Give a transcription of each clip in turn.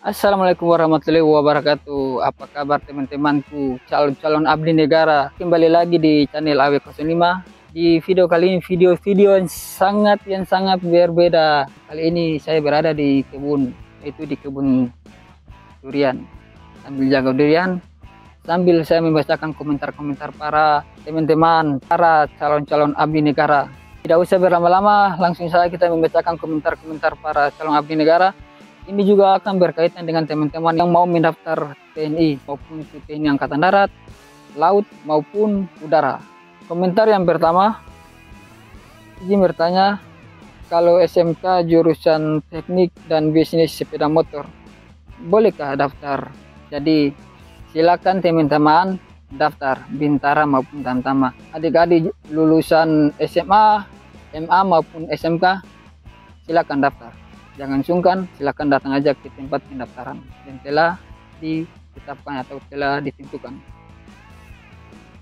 Assalamualaikum warahmatullahi wabarakatuh. Apa kabar teman-temanku, calon-calon abdi negara? Kembali lagi di channel AW05. Di video kali ini video yang sangat berbeda. Kali ini saya berada di kebun, yaitu di kebun durian. Sambil jaga durian, sambil saya membacakan komentar-komentar para teman-teman, para calon-calon abdi negara. Tidak usah berlama-lama, langsung saja kita membacakan komentar-komentar para calon abdi negara. Ini juga akan berkaitan dengan teman-teman yang mau mendaftar TNI, maupun itu TNI Angkatan Darat, Laut, maupun Udara. Komentar yang pertama, izin bertanya, kalau SMK jurusan teknik dan bisnis sepeda motor, bolehkah daftar? Jadi, silakan teman-teman daftar Bintara maupun Tamtama. Adik-adik lulusan SMA, MA maupun SMK, silakan daftar. Jangan sungkan, silakan datang aja ke tempat pendaftaran yang telah ditetapkan atau telah ditentukan.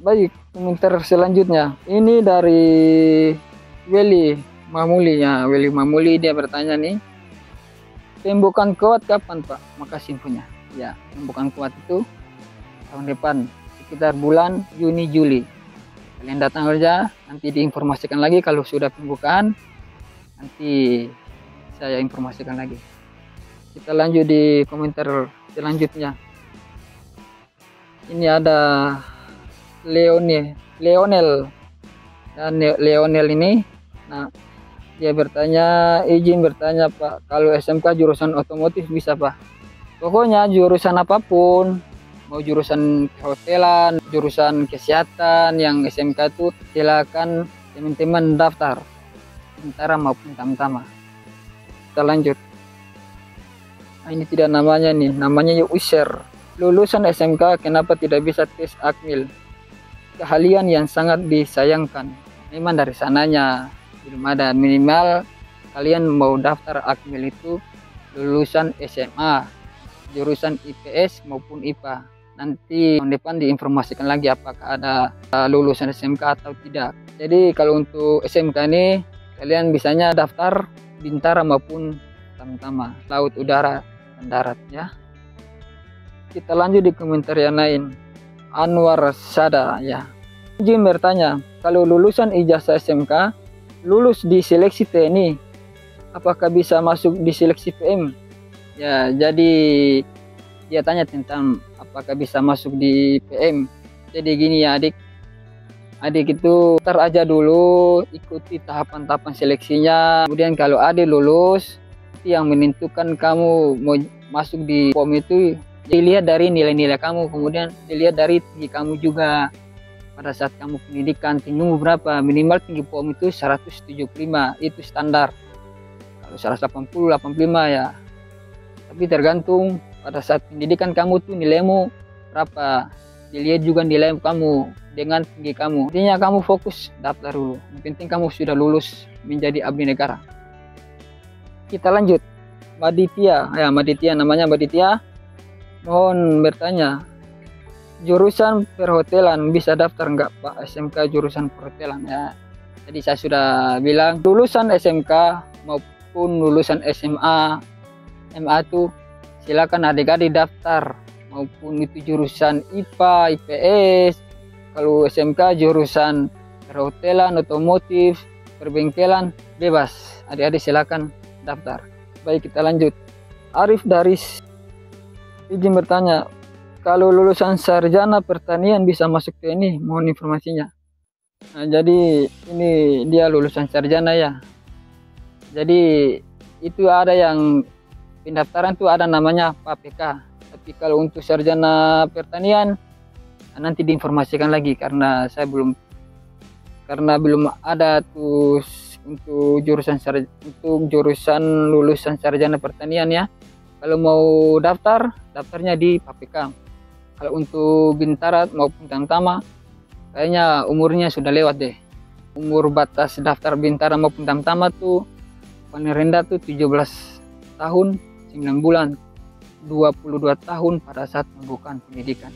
Baik, komentar selanjutnya. Ini dari Weli Mamuli ya. Weli Mamuli dia bertanya nih, pembukaan kuat kapan Pak? Makasih infonya. Ya, pembukaan kuat itu tahun depan sekitar bulan Juni Juli. Kalian datang aja, nanti diinformasikan lagi kalau sudah pembukaan. Nanti saya informasikan lagi. Kita lanjut di komentar selanjutnya. Ini ada Leonel dan Leonel ini, nah dia bertanya, izin bertanya Pak, kalau SMK jurusan otomotif bisa Pak? Pokoknya jurusan apapun, mau jurusan kehotelan, jurusan kesehatan yang SMK itu silakan teman-teman daftar Bintara maupun Tamtama. Kita lanjut. Nah, ini tidak namanya nih, namanya User. Lulusan SMK kenapa tidak bisa tes Akmil? Keahlian yang sangat disayangkan. Memang dari sananya belum ada. Minimal kalian mau daftar Akmil itu lulusan SMA, jurusan IPS maupun IPA. Nanti tahun depan diinformasikan lagi apakah ada lulusan SMK atau tidak. Jadi kalau untuk SMK ini kalian bisanya daftar Bintara maupun Tamtama, laut, udara, dan darat ya. Kita lanjut di komentar yang lain. Anwar Sada ya. Izin bertanya, kalau lulusan ijazah SMK lulus di seleksi TNI, apakah bisa masuk di seleksi PM? Ya, jadi dia tanya tentang apakah bisa masuk di PM. Jadi gini ya adik itu ntar aja dulu, ikuti tahapan-tahapan seleksinya. Kemudian kalau adik lulus, yang menentukan kamu mau masuk di POM itu dilihat dari nilai-nilai kamu, kemudian dilihat dari tinggi kamu juga. Pada saat kamu pendidikan, tinggimu berapa? Minimal tinggi POM itu 175, itu standar. Kalau 180, 85 ya. Tapi tergantung pada saat pendidikan kamu tuh nilaimu berapa. Dilihat juga nilai kamu dengan tinggi kamu. Intinya kamu fokus daftar dulu. Yang penting kamu sudah lulus menjadi abdi negara. Kita lanjut. Maditya, ya Maditya namanya Maditya. Mohon bertanya, jurusan perhotelan bisa daftar enggak Pak? SMK jurusan perhotelan ya. Jadi saya sudah bilang lulusan SMK maupun lulusan SMA, MA itu silakan adik-adik daftar, maupun itu jurusan IPA, IPS. Kalau SMK jurusan perhotelan, otomotif, perbengkelan, bebas. Adik-adik silakan daftar. Baik, kita lanjut. Arif Daris izin bertanya, kalau lulusan sarjana pertanian bisa masuk TNI? Mohon informasinya. Nah, jadi ini dia lulusan sarjana ya. Jadi itu ada yang pendaftaran tuh ada namanya PAPK. Tapi kalau untuk sarjana pertanian nanti diinformasikan lagi karena belum ada tuh untuk jurusan lulusan sarjana pertanian ya. Kalau mau daftarnya di PAPK. Kalau untuk Bintara maupun Tamtama kayaknya umurnya sudah lewat deh. Umur batas daftar Bintara maupun Tamtama tuh paling rendah tuh 17 tahun 9 bulan, 22 tahun pada saat pembukaan pendidikan.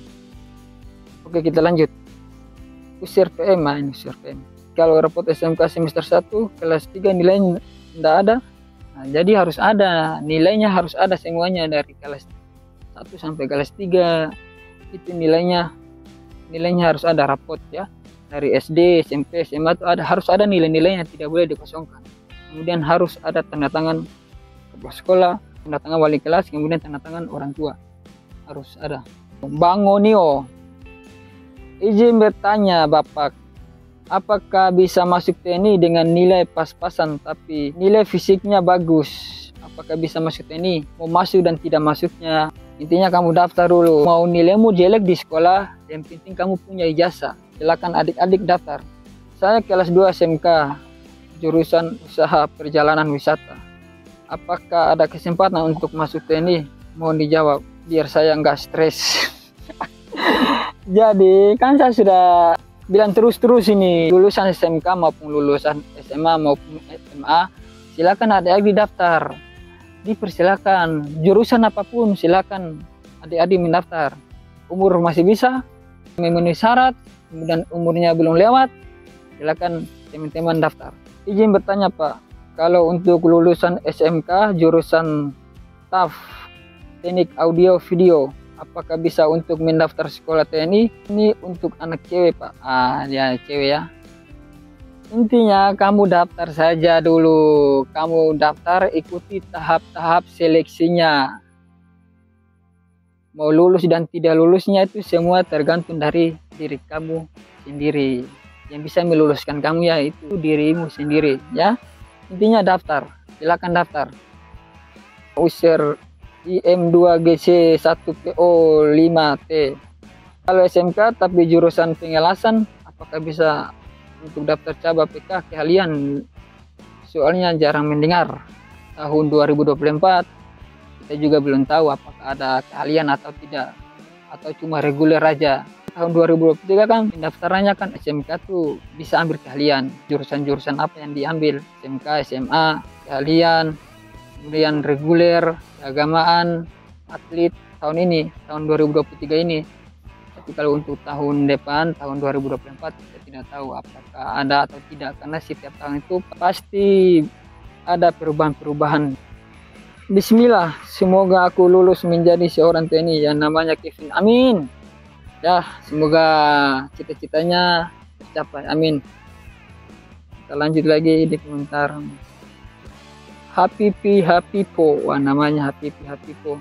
Oke, kita lanjut. Usia PM, ini usia PM. Kalau rapot SMK semester 1 kelas 3 nilainya tidak ada. Nah, jadi harus ada, nilainya harus ada semuanya dari kelas 1 sampai kelas 3 itu nilainya harus ada rapot ya, dari SD, SMP, SMA itu harus ada nilai-nilainya, tidak boleh dikosongkan. Kemudian harus ada tanda tangan kepala sekolah, tanda tangan wali kelas, kemudian tanda tangan orang tua harus ada. Bang Onio, izin bertanya Bapak, apakah bisa masuk TNI dengan nilai pas-pasan tapi nilai fisiknya bagus? Apakah bisa masuk TNI? Mau masuk dan tidak masuknya, intinya kamu daftar dulu. Mau nilaimu jelek di sekolah, yang penting kamu punya ijazah. Silakan adik-adik daftar. Saya kelas 2 SMK, jurusan usaha perjalanan wisata. Apakah ada kesempatan untuk masuk TNI? Mohon dijawab, biar saya nggak stres. Jadi kan saya sudah bilang terus ini, lulusan SMK maupun lulusan SMA maupun SMA, silakan adik-adik daftar. Dipersilakan, jurusan apapun silakan adik-adik mendaftar. Umur masih bisa, memenuhi syarat, kemudian umurnya belum lewat, silakan teman-teman daftar. Izin bertanya Pak, kalau untuk lulusan SMK jurusan TAV, teknik audio video, apakah bisa untuk mendaftar sekolah TNI? Ini untuk anak cewek Pak. Dia cewek ya. Intinya kamu daftar saja dulu. Kamu daftar, ikuti tahap-tahap seleksinya. Mau lulus dan tidak lulusnya itu semua tergantung dari diri kamu sendiri. Yang bisa meluluskan kamu ya itu dirimu sendiri ya. Intinya daftar. Silakan daftar. User IM2GC 1PO5T. Kalau SMK tapi jurusan pengelasan, apakah bisa untuk daftar cabang PK keahlian? Soalnya jarang mendengar. Tahun 2024 kita juga belum tahu apakah ada keahlian atau tidak, atau cuma reguler aja. Tahun 2023 kan pendaftarannya kan SMK tuh bisa ambil keahlian. Jurusan-jurusan apa yang diambil? SMK, SMA, keahlian, kemudian reguler, keagamaan, atlet tahun ini, tahun 2023 ini. Tapi kalau untuk tahun depan, tahun 2024, kita tidak tahu apakah ada atau tidak, karena setiap tahun itu pasti ada perubahan-perubahan. Bismillah, semoga aku lulus menjadi seorang TNI yang namanya Kevin. Amin. Ya, semoga cita-citanya tercapai. Amin. Kita lanjut lagi di komentar. Happy Po, wah namanya Happy Po.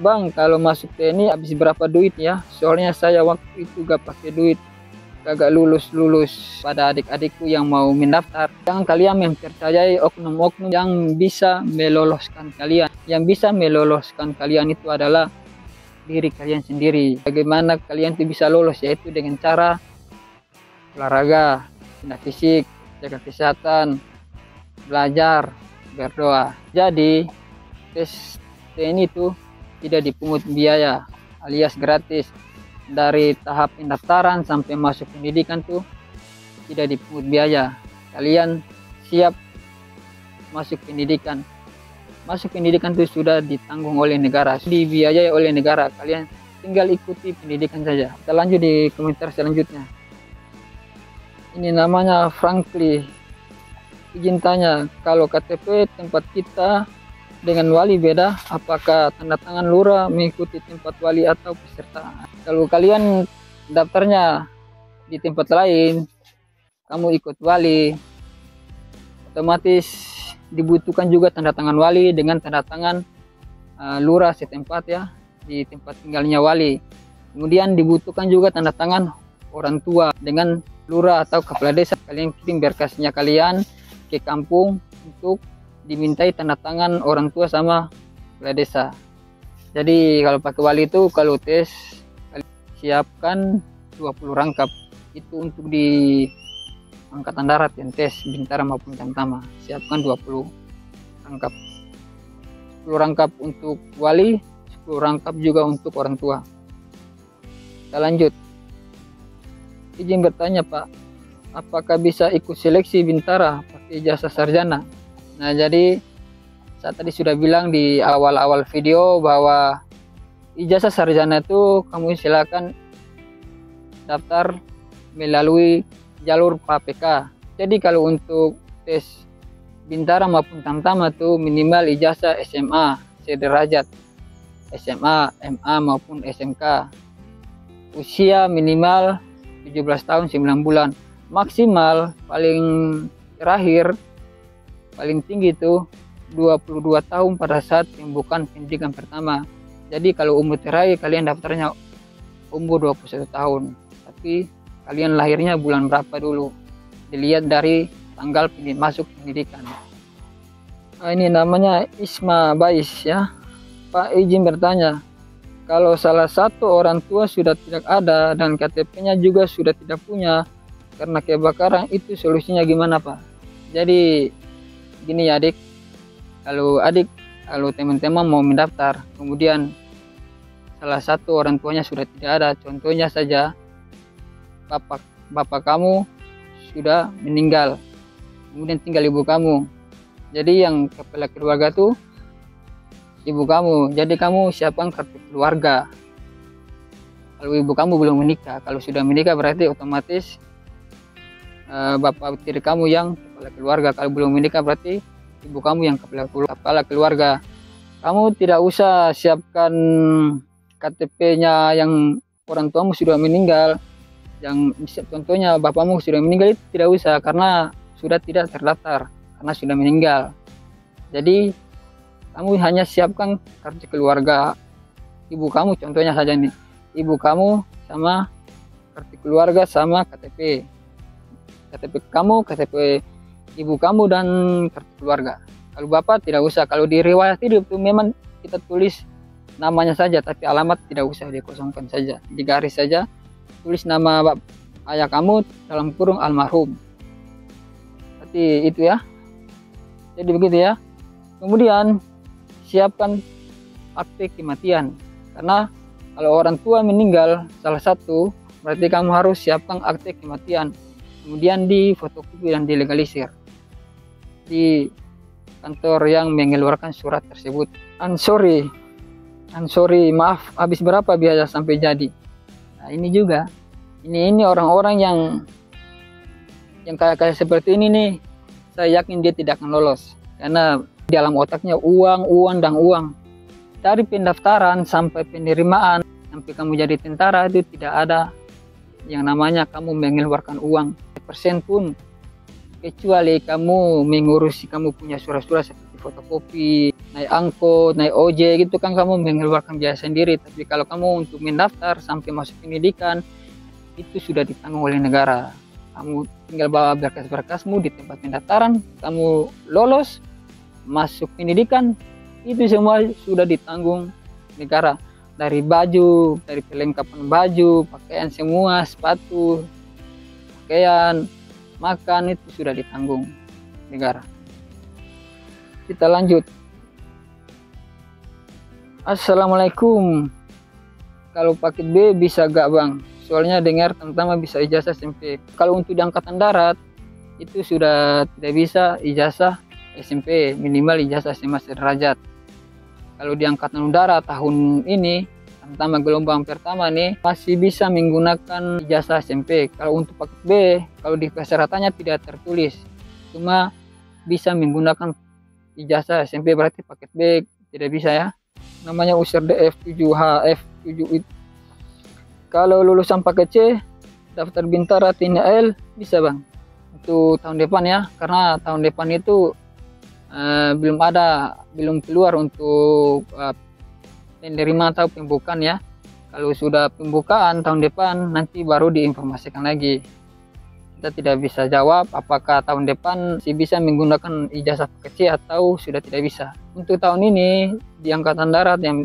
Bang, kalau masuk TNI habis berapa duit ya? Soalnya saya waktu itu gak pakai duit, kagak lulus pada adik-adikku yang mau mendaftar. Jangan kalian mempercayai oknum-oknum yang bisa meloloskan kalian. Yang bisa meloloskan kalian itu adalah diri kalian sendiri. Bagaimana kalian itu bisa lolos? Yaitu dengan cara olahraga, fisik, jaga kesehatan, belajar, berdoa. Jadi tes TNI itu tidak dipungut biaya alias gratis. Dari tahap pendaftaran sampai masuk pendidikan tuh tidak dipungut biaya. Kalian siap masuk pendidikan. Masuk pendidikan itu sudah ditanggung oleh negara, dibiayai oleh negara. Kalian tinggal ikuti pendidikan saja. Kita lanjut di komentar selanjutnya. Ini namanya Frankly. Izin tanya, kalau KTP tempat kita dengan wali beda, apakah tanda tangan lurah mengikuti tempat wali atau peserta? Kalau kalian daftarnya di tempat lain, kamu ikut wali, otomatis dibutuhkan juga tanda tangan wali dengan tanda tangan lurah setempat ya, di tempat tinggalnya wali. Kemudian dibutuhkan juga tanda tangan orang tua dengan lurah atau kepala desa. Kalian kirim berkasnya kalian ke kampung untuk dimintai tanda tangan orang tua sama kepala desa. Jadi kalau pakai wali itu, kalau tes siapkan 20 rangkap. Itu untuk di angkatan darat yang tes Bintara maupun Tamtama. Siapkan 20 rangkap. 10 rangkap untuk wali, 10 rangkap juga untuk orang tua. Kita lanjut. Izin bertanya Pak, apakah bisa ikut seleksi Bintara pakai ijazah sarjana? Nah, jadi saya tadi sudah bilang di awal-awal video bahwa ijazah sarjana itu kamu silakan daftar melalui jalur PAPK. Jadi kalau untuk tes Bintara maupun Tamtama itu minimal ijazah SMA sederajat. SMA, MA maupun SMK. Usia minimal 17 tahun 9 bulan. Maksimal paling terakhir paling tinggi itu 22 tahun pada saat pembukaan pendidikan pertama. Jadi kalau umur terakhir kalian daftarnya umur 21 tahun. Tapi kalian lahirnya bulan berapa dulu? Dilihat dari tanggal masuk pendidikan. Ini namanya Isma Bais ya. Pak, izin bertanya, kalau salah satu orang tua sudah tidak ada dan KTP-nya juga sudah tidak punya karena kebakaran, itu solusinya gimana Pak? Jadi gini ya adik, kalau teman-teman mau mendaftar, kemudian salah satu orang tuanya sudah tidak ada, contohnya saja bapak kamu sudah meninggal, kemudian tinggal ibu kamu. Jadi yang kepala keluarga tuh ibu kamu. Jadi kamu siapkan kartu keluarga. Kalau ibu kamu belum menikah, kalau sudah menikah berarti otomatis bapak tiri kamu yang kepala keluarga. Kalau belum menikah berarti ibu kamu yang kepala keluarga. Kamu tidak usah siapkan KTP-nya yang orang tuamu sudah meninggal. Yang contohnya bapakmu sudah meninggal, itu tidak usah karena sudah tidak terdaftar karena sudah meninggal. Jadi kamu hanya siapkan kartu keluarga ibu kamu, contohnya saja nih, ibu kamu sama kartu keluarga sama KTP kamu, KTP ibu kamu dan kartu keluarga. Kalau bapak tidak usah, kalau di riwayat hidup itu memang kita tulis namanya saja, tapi alamat tidak usah, dikosongkan saja, digaris saja, tulis nama ayah kamu dalam kurung almarhum. Seperti itu ya. Jadi begitu ya. Kemudian siapkan akte kematian, karena kalau orang tua meninggal salah satu, berarti kamu harus siapkan akte kematian, kemudian di fotokopi dan dilegalisir di kantor yang mengeluarkan surat tersebut. Ansori, maaf, habis berapa biaya sampai jadi? Nah, ini juga, ini orang-orang yang kayak seperti ini nih, saya yakin dia tidak akan lolos karena dalam otaknya uang. Dari pendaftaran sampai penerimaan sampai kamu jadi tentara itu tidak ada yang namanya kamu mengeluarkan uang persen pun, kecuali kamu mengurusi kamu punya surat-surat seperti fotokopi, naik angkot, naik ojek, gitu kan kamu mengeluarkan biaya sendiri. Tapi kalau kamu untuk mendaftar sampai masuk pendidikan itu sudah ditanggung oleh negara. Kamu tinggal bawa berkas-berkasmu di tempat pendaftaran, kamu lolos masuk pendidikan, itu semua sudah ditanggung negara. Dari baju, dari perlengkapan baju, pakaian semua, sepatu, pakaian, makan, itu sudah ditanggung negara. Kita lanjut. Assalamualaikum. Kalau paket B bisa gak bang? Soalnya dengar teman-teman bisa ijazah SMP. Kalau untuk di angkatan darat itu sudah tidak bisa ijazah SMP, minimal ijazah SMA sederajat. Kalau di angkatan udara tahun ini, terutama gelombang pertama nih, masih bisa menggunakan ijazah SMP. Kalau untuk paket B, kalau di persyaratannya tidak tertulis, cuma bisa menggunakan ijazah SMP, berarti paket B tidak bisa ya. Namanya USRD F7H, F7 itu. Kalau lulusan paket C, daftar Bintara TNI bisa bang. Itu tahun depan ya, karena tahun depan itu belum keluar untuk penerimaan atau pembukaan ya. Kalau sudah pembukaan tahun depan nanti baru diinformasikan lagi. Kita tidak bisa jawab apakah tahun depan masih bisa menggunakan ijazah kecil atau sudah tidak bisa. Untuk tahun ini di angkatan darat yang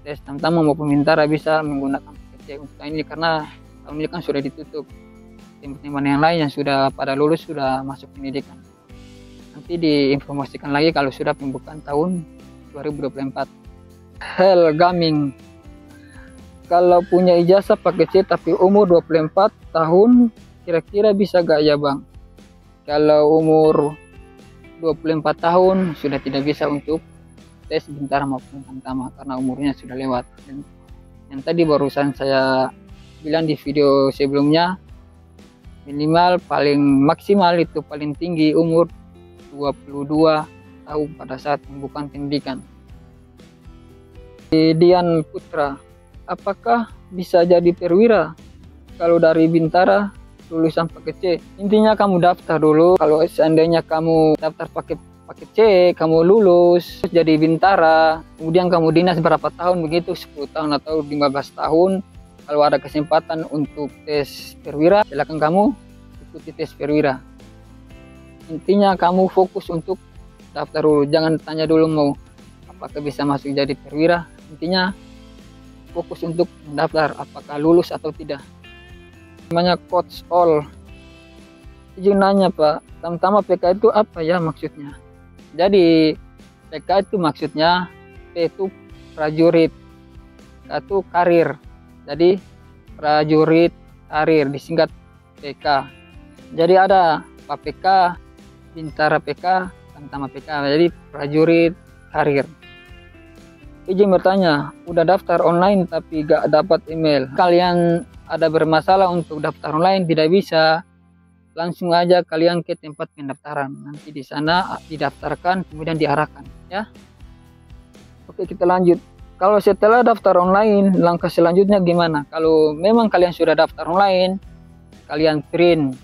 tes tamtama maupun bintara bisa menggunakan kecil untuk tahun ini, karena tahun ini kan sudah ditutup. Teman-teman yang lain yang sudah pada lulus sudah masuk pendidikan. Nanti diinformasikan lagi kalau sudah pembukaan tahun 2024. Hell Gaming, kalau punya ijazah paket C tapi umur 24 tahun, kira-kira bisa gak ya bang? Kalau umur 24 tahun sudah tidak bisa untuk tes bintara maupun tamtama karena umurnya sudah lewat. Dan yang tadi barusan saya bilang di video sebelumnya, minimal paling maksimal itu paling tinggi umur 22 tahun pada saat pembukaan pendidikan. Dian Putra, apakah bisa jadi perwira kalau dari Bintara lulusan paket C? Intinya kamu daftar dulu. Kalau seandainya kamu daftar pakai paket C, kamu lulus jadi Bintara, kemudian kamu dinas berapa tahun begitu, 10 tahun atau 15 tahun. Kalau ada kesempatan untuk tes perwira, silakan kamu ikuti tes perwira. Intinya kamu fokus untuk daftar dulu, jangan tanya dulu mau apakah bisa masuk jadi perwira. Intinya fokus untuk mendaftar apakah lulus atau tidak. Namanya Coach All. Izin nanya Pak, pertama PK itu apa ya maksudnya? Jadi PK itu maksudnya P itu prajurit, K itu karir. Jadi prajurit karir disingkat PK. Jadi ada Pak PK, Bintara PK, Tamtama PK. Jadi prajurit karir. Izin bertanya, udah daftar online tapi gak dapat email. Kalian ada bermasalah untuk daftar online tidak bisa, langsung aja kalian ke tempat pendaftaran. Nanti di sana didaftarkan kemudian diarahkan ya. Oke, kita lanjut. Kalau setelah daftar online, langkah selanjutnya gimana? Kalau memang kalian sudah daftar online, kalian print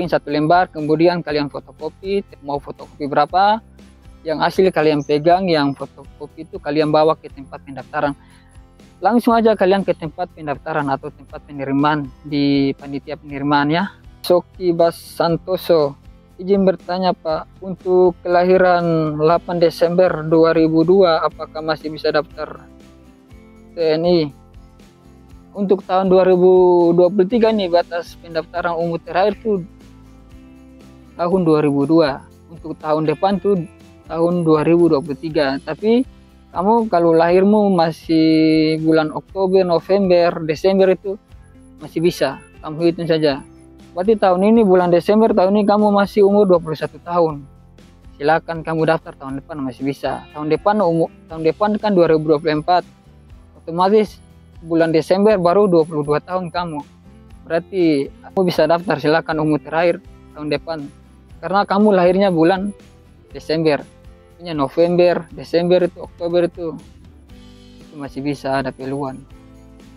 satu lembar, kemudian kalian fotokopi. Mau fotokopi berapa? Yang asli kalian pegang, yang fotokopi itu kalian bawa ke tempat pendaftaran. Langsung aja kalian ke tempat pendaftaran atau tempat penerimaan di panitia penerimaan ya. Soki Bas Santoso, izin bertanya Pak, untuk kelahiran 8 Desember 2002 apakah masih bisa daftar TNI? Untuk tahun 2023 nih batas pendaftaran umur terakhir tuh tahun 2002. Untuk tahun depan tuh tahun 2023. Tapi kamu kalau lahirmu masih bulan Oktober, November, Desember itu masih bisa. Kamu hitung saja. Berarti tahun ini bulan Desember, tahun ini kamu masih umur 21 tahun. Silakan kamu daftar tahun depan masih bisa. Tahun depan kan 2024. Otomatis bulan Desember baru 22 tahun kamu. Berarti kamu bisa daftar, silakan umur terakhir tahun depan. Karena kamu lahirnya bulan Desember. November, Desember itu, Oktober itu masih bisa ada peluang.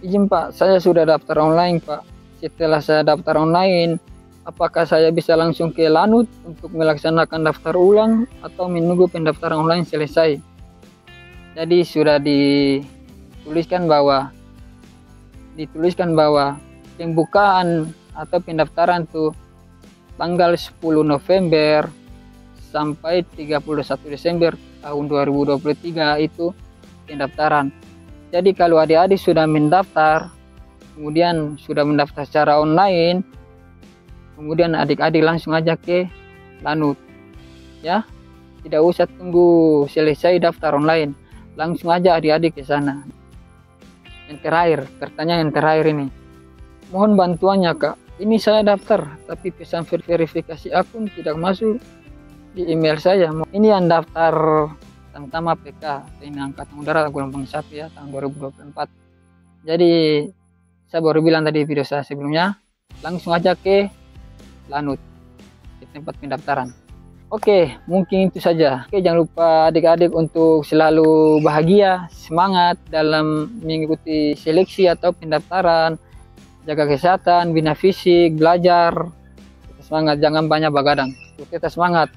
Izin Pak, saya sudah daftar online Pak. Setelah saya daftar online, apakah saya bisa langsung ke Lanut untuk melaksanakan daftar ulang atau menunggu pendaftaran online selesai? Jadi sudah dituliskan bahwa pembukaan atau pendaftaran tuh tanggal 10 November sampai 31 Desember tahun 2023 itu pendaftaran. Jadi kalau adik-adik sudah mendaftar, kemudian sudah mendaftar secara online, kemudian adik-adik langsung aja ke Lanut ya. Tidak usah tunggu selesai daftar online, langsung aja adik-adik ke sana. Yang terakhir, pertanyaan yang terakhir ini, mohon bantuannya Kak, ini saya daftar tapi pesan verifikasi akun tidak masuk di email saya. Ini yang daftar Tamtama PK, TNI Angkatan Udara gelombang 1 ya, tahun 2024. Jadi saya baru bilang tadi video saya sebelumnya, langsung aja ke Lanut, di tempat pendaftaran. Oke, mungkin itu saja. Oke, jangan lupa adik-adik untuk selalu bahagia, semangat dalam mengikuti seleksi atau pendaftaran. Jaga kesehatan, bina fisik, belajar. Semangat, jangan banyak begadang. Kita semangat.